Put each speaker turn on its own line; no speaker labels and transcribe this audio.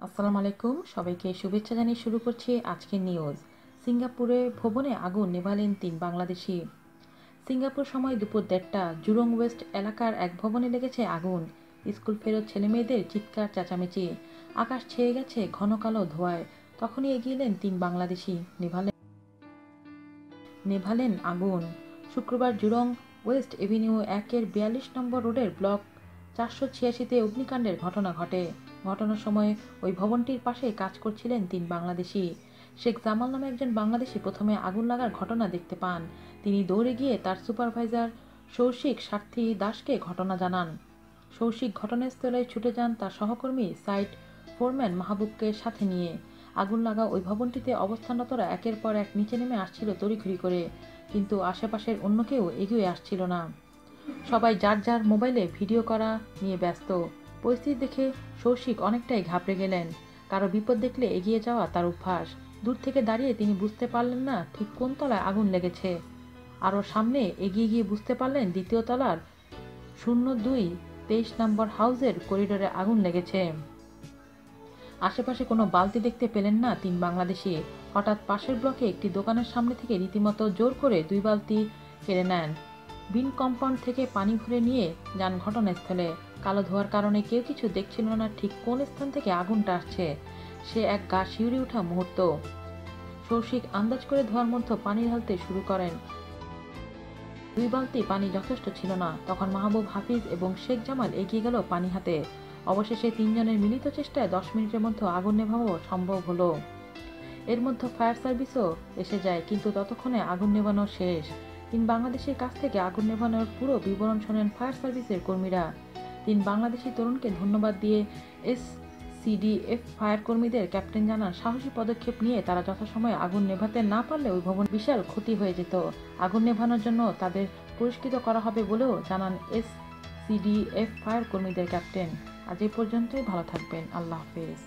আসসালামু আলাইকুম, সবাইকে শুভেচ্ছা জানিয়ে শুরু করছি আজকের নিউজ। সিঙ্গাপুরে ভবনে আগুন নেভালেন ৩ বাংলাদেশি। সিঙ্গাপুর সময় দুপুর ১:৩০ জুরং ওয়েস্ট এলাকার এক ভবনে লেগেছে আগুন। স্কুল ফেরত ছেলেমেয়েদের চিৎকার চেঁচামেচি, আকাশ ছেয়ে গেছে ঘন কালো ধোঁয়ায়। তখনই এগিয়ে এলেন ৩ বাংলাদেশি, নেভালেন আগুন। শুক্রবার জুরং ওয়েস্ট এভিনিউ ১-এর ৪২ নম্বর রোডের ব্লক ৪৮৬-তে অগ্নিকাণ্ডের ঘটনা ঘটে। ঘটনার সময় ওই ভবনটির পাশে কাজ করছিলেন ৩ বাংলাদেশি। শেখ জামাল নামে একজন বাংলাদেশি প্রথমে আগুন লাগার ঘটনা দেখতে পান। তিনি দৌড়ে গিয়ে তার সুপারভাইজার সৌশিক সার্থী দাসকে ঘটনা জানান। সৌশিক ঘটনাস্থলে ছুটে যান তার সহকর্মী সাইট ফোরম্যান মাহবুবকে সাথে নিয়ে। আগুন লাগা ওই ভবনটিতে অবস্থানরতরা একের পর এক নিচে নেমে আসছিল তড়িঘড়ি করে, কিন্তু আশেপাশের অন্য কেউ এগিয়ে আসছিল না। সবাই যার যার মোবাইলে ভিডিও করা নিয়ে ব্যস্ত। পরিস্থিতি দেখে সৌশিক অনেকটাই ঘাবড়ে গেলেন। কারো বিপদ দেখলে এগিয়ে যাওয়া তার অভ্যাস। দূর থেকে দাঁড়িয়ে তিনি বুঝতে পারলেন না ঠিক কোন তলায় আগুন লেগেছে। আরও সামনে এগিয়ে গিয়ে বুঝতে পারলেন দ্বিতীয় তলার ০২-২৩ নম্বর হাউসের করিডোরে আগুন লেগেছে। আশেপাশে কোনো বালতি দেখতে পেলেন না ৩ বাংলাদেশি। হঠাৎ পাশের ব্লকে একটি দোকানের সামনে থেকে রীতিমতো জোর করে ২ বালতি কেড়ে নেন। বিন কম্পাউন্ড থেকে পানি ভরে নিয়ে যান ঘটনাস্থলে। কালো ধোঁয়ার কারণে কেউ কিছু দেখছিল না ঠিক কোন স্থান থেকে আগুনটা আসছে। সে এক গা শিউরে ওঠা মুহূর্ত। সৌশিক আন্দাজ করে ধোঁয়ার মধ্যে পানি ঢালতে শুরু করেন। ২ বালতি পানি যথেষ্ট ছিল না। তখন মাহবুব, হাফিজ এবং শেখ জামাল এগিয়ে গেল পানি হাতে। অবশেষে ৩ জনের মিলিত চেষ্টায় ১০ মিনিটের মধ্যে আগুন নেভানো সম্ভব হলো। এর মধ্যে ফায়ার সার্ভিসও এসে যায়, কিন্তু ততক্ষণে আগুন নেভানো শেষ। ৩ বাংলাদেশের কাছ থেকে আগুন নেভানোর পুরো বিবরণ শোনেন ফায়ার সার্ভিসের কর্মীরা। ৩ বাংলাদেশি তরুণকে ধন্যবাদ দিয়ে এসসিডিএফ ফায়ার কর্মীদের ক্যাপ্টেন জানান, সাহসী পদক্ষেপ নিয়ে তারা যথাসময়ে আগুন নেভাতে না পারলে ওই ভবন বিশাল ক্ষতি হয়ে যেত। আগুন নেভানোর জন্য তাদের পুরস্কৃত করা হবে বলেও জানান এসসিডিএফ ফায়ার কর্মীদের ক্যাপ্টেন। আজ এই পর্যন্তই, ভালো থাকবেন। আল্লাহ হাফেজ।